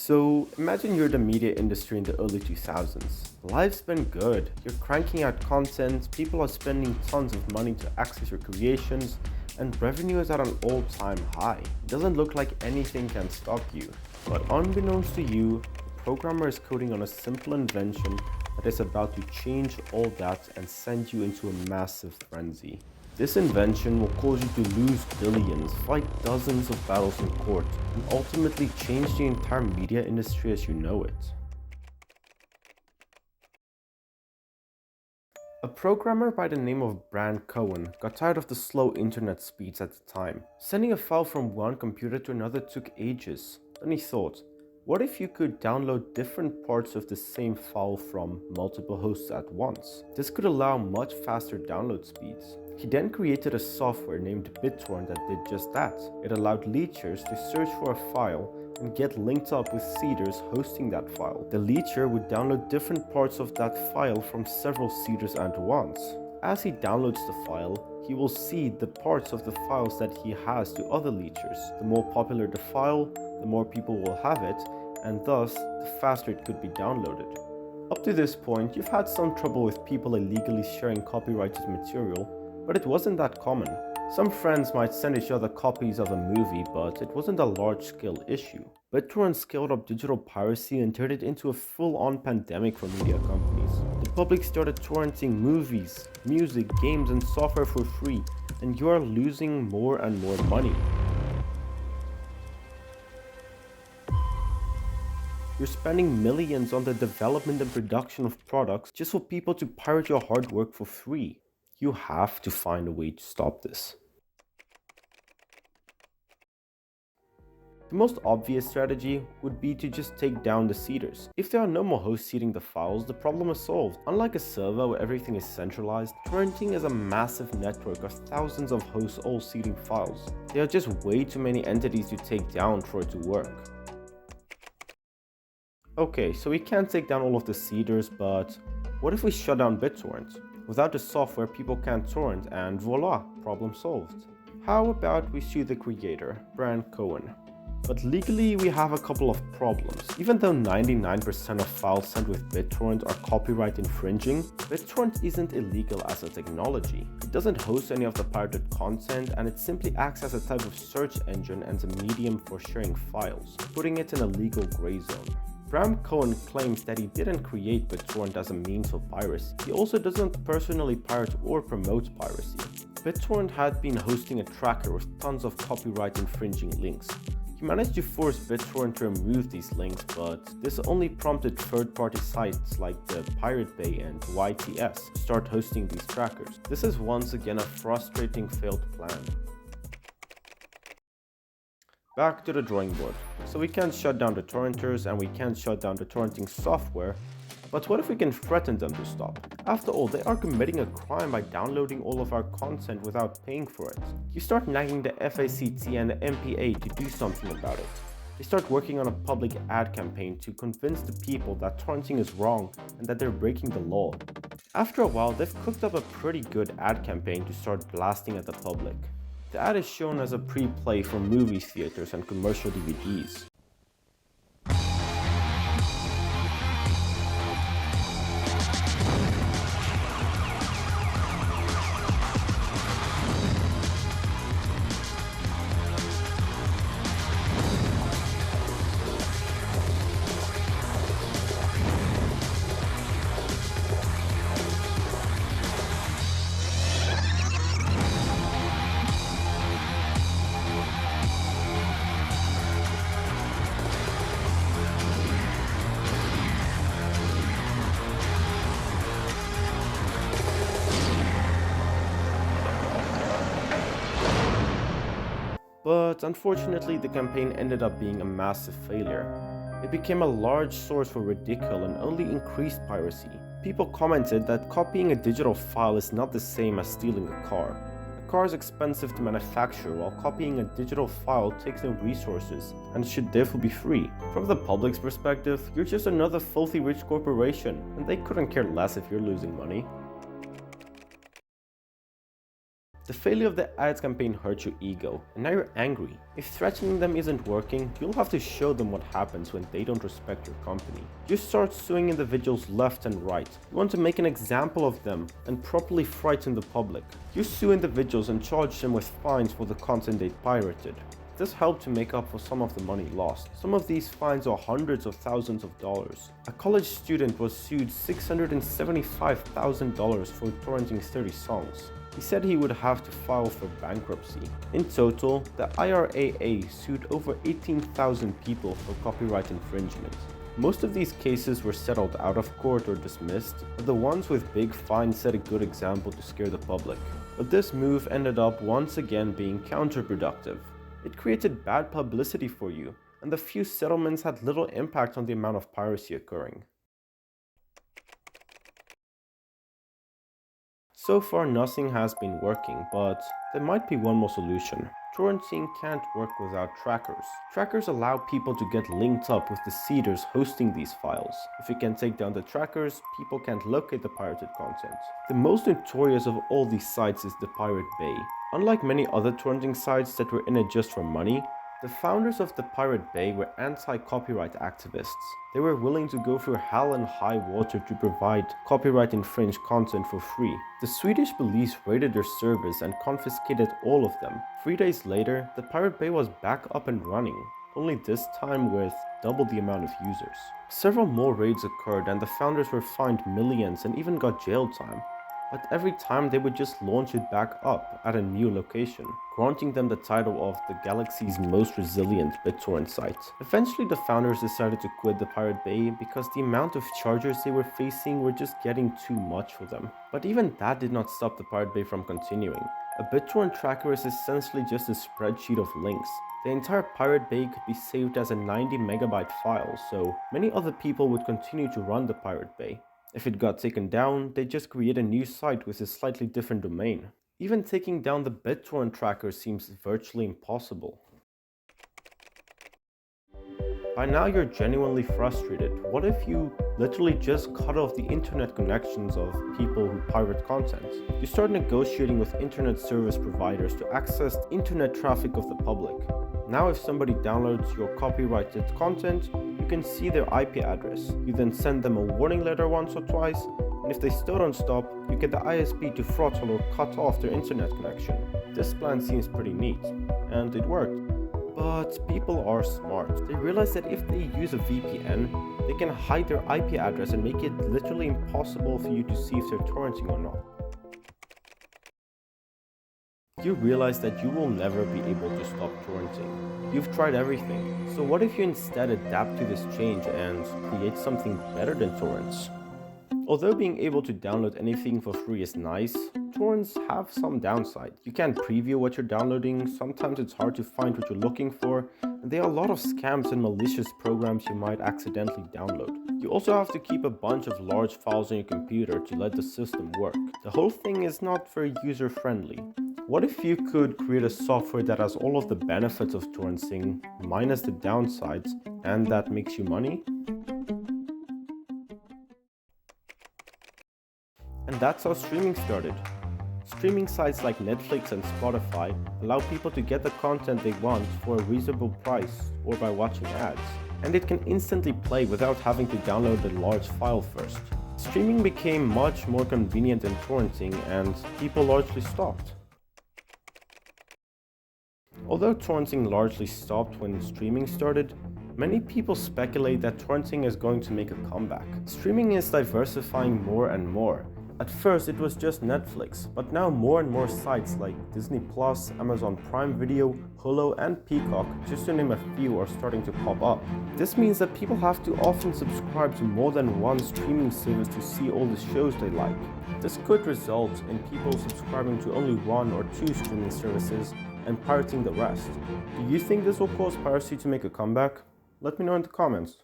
So imagine you're the media industry in the early 2000s. Life's been good, you're cranking out content, people are spending tons of money to access your creations, and revenue is at an all-time high. It doesn't look like anything can stop you. But unbeknownst to you, the programmer is coding on a simple invention that is about to change all that and send you into a massive frenzy. This invention will cause you to lose billions, fight dozens of battles in court, and ultimately change the entire media industry as you know it. A programmer by the name of Brand Cohen got tired of the slow internet speeds at the time. Sending a file from one computer to another took ages. Then he thought, what if you could download different parts of the same file from multiple hosts at once? This could allow much faster download speeds. He then created a software named BitTorrent that did just that. It allowed leechers to search for a file and get linked up with seeders hosting that file. The leecher would download different parts of that file from several seeders at once. As he downloads the file, he will seed the parts of the files that he has to other leechers. The more popular the file, the more people will have it, and thus, the faster it could be downloaded. Up to this point, you've had some trouble with people illegally sharing copyrighted material, but it wasn't that common. Some friends might send each other copies of a movie, but it wasn't a large-scale issue. BitTorrent scaled up digital piracy and turned it into a full-on pandemic for media companies. The public started torrenting movies, music, games, and software for free, and you are losing more and more money. You're spending millions on the development and production of products just for people to pirate your hard work for free. You have to find a way to stop this. The most obvious strategy would be to just take down the seeders. If there are no more hosts seeding the files, the problem is solved. Unlike a server where everything is centralized, torrenting is a massive network of thousands of hosts all seeding files. There are just way too many entities to take down for it to work. Okay, so we can't take down all of the seeders, but what if we shut down BitTorrent? Without the software, people can't torrent, and voila, problem solved. How about we sue the creator, Brand Cohen? But legally, we have a couple of problems. Even though 99% of files sent with BitTorrent are copyright infringing, BitTorrent isn't illegal as a technology. It doesn't host any of the pirated content, and it simply acts as a type of search engine and a medium for sharing files, putting it in a legal gray zone. Brand Cohen claims that he didn't create BitTorrent as a means of piracy. He also doesn't personally pirate or promote piracy. BitTorrent had been hosting a tracker with tons of copyright infringing links. He managed to force BitTorrent to remove these links, but this only prompted third-party sites like the Pirate Bay and YTS to start hosting these trackers. This is once again a frustrating failed plan. Back to the drawing board. So we can't shut down the torrenters and we can't shut down the torrenting software, but what if we can threaten them to stop? After all, they are committing a crime by downloading all of our content without paying for it. You start nagging the FACT and the MPA to do something about it. They start working on a public ad campaign to convince the people that torrenting is wrong and that they're breaking the law. After a while, they've cooked up a pretty good ad campaign to start blasting at the public. The ad is shown as a pre-play for movie theaters and commercial DVDs. But unfortunately, the campaign ended up being a massive failure. It became a large source for ridicule and only increased piracy. People commented that copying a digital file is not the same as stealing a car. A car is expensive to manufacture, while copying a digital file takes no resources and should therefore be free. From the public's perspective, you're just another filthy rich corporation, and they couldn't care less if you're losing money. The failure of the ads campaign hurt your ego, and now you're angry. If threatening them isn't working, you'll have to show them what happens when they don't respect your company. You start suing individuals left and right. You want to make an example of them and properly frighten the public. You sue individuals and charge them with fines for the content they pirated. This helped to make up for some of the money lost. Some of these fines are hundreds of thousands of dollars. A college student was sued $675,000 for torrenting 30 songs. He said he would have to file for bankruptcy. In total, the IRAA sued over 18,000 people for copyright infringement. Most of these cases were settled out of court or dismissed, but the ones with big fines set a good example to scare the public. But this move ended up once again being counterproductive. It created bad publicity for you, and the few settlements had little impact on the amount of piracy occurring. So far nothing has been working, but there might be one more solution. Torrenting can't work without trackers. Trackers allow people to get linked up with the seeders hosting these files. If you can take down the trackers, people can't locate the pirated content. The most notorious of all these sites is the Pirate Bay. Unlike many other torrenting sites that were in it just for money, the founders of the Pirate Bay were anti-copyright activists. They were willing to go through hell and high water to provide copyright-infringed content for free. The Swedish police raided their servers and confiscated all of them. 3 days later, the Pirate Bay was back up and running, only this time with double the amount of users. Several more raids occurred and the founders were fined millions and even got jail time. But every time they would just launch it back up at a new location, granting them the title of the galaxy's most resilient BitTorrent site. Eventually the founders decided to quit the Pirate Bay because the amount of charges they were facing were just getting too much for them. But even that did not stop the Pirate Bay from continuing. A BitTorrent tracker is essentially just a spreadsheet of links. The entire Pirate Bay could be saved as a 90 megabyte file, so many other people would continue to run the Pirate Bay. If it got taken down, they'd just create a new site with a slightly different domain. Even taking down the BitTorrent tracker seems virtually impossible. By now you're genuinely frustrated. What if you literally just cut off the internet connections of people who pirate content? You start negotiating with internet service providers to access the internet traffic of the public. Now if somebody downloads your copyrighted content, you can see their IP address. You then send them a warning letter once or twice, and if they still don't stop, you get the ISP to throttle or cut off their internet connection. This plan seems pretty neat, and it worked. But people are smart. They realize that if they use a VPN, they can hide their IP address and make it literally impossible for you to see if they're torrenting or not. You realize that you will never be able to stop torrenting. You've tried everything. So what if you instead adapt to this change and create something better than torrents? Although being able to download anything for free is nice, torrents have some downside. You can't preview what you're downloading, sometimes it's hard to find what you're looking for, and there are a lot of scams and malicious programs you might accidentally download. You also have to keep a bunch of large files on your computer to let the system work. The whole thing is not very user-friendly. What if you could create a software that has all of the benefits of torrenting minus the downsides, and that makes you money? And that's how streaming started. Streaming sites like Netflix and Spotify allow people to get the content they want for a reasonable price or by watching ads. And it can instantly play without having to download a large file first. Streaming became much more convenient than torrenting, and people largely stopped. Although torrenting largely stopped when streaming started, many people speculate that torrenting is going to make a comeback. Streaming is diversifying more and more. At first it was just Netflix, but now more and more sites like Disney+, Amazon Prime Video, Hulu and Peacock, just to name a few, are starting to pop up. This means that people have to often subscribe to more than one streaming service to see all the shows they like. This could result in people subscribing to only one or two streaming services and pirating the rest. Do you think this will cause piracy to make a comeback? Let me know in the comments.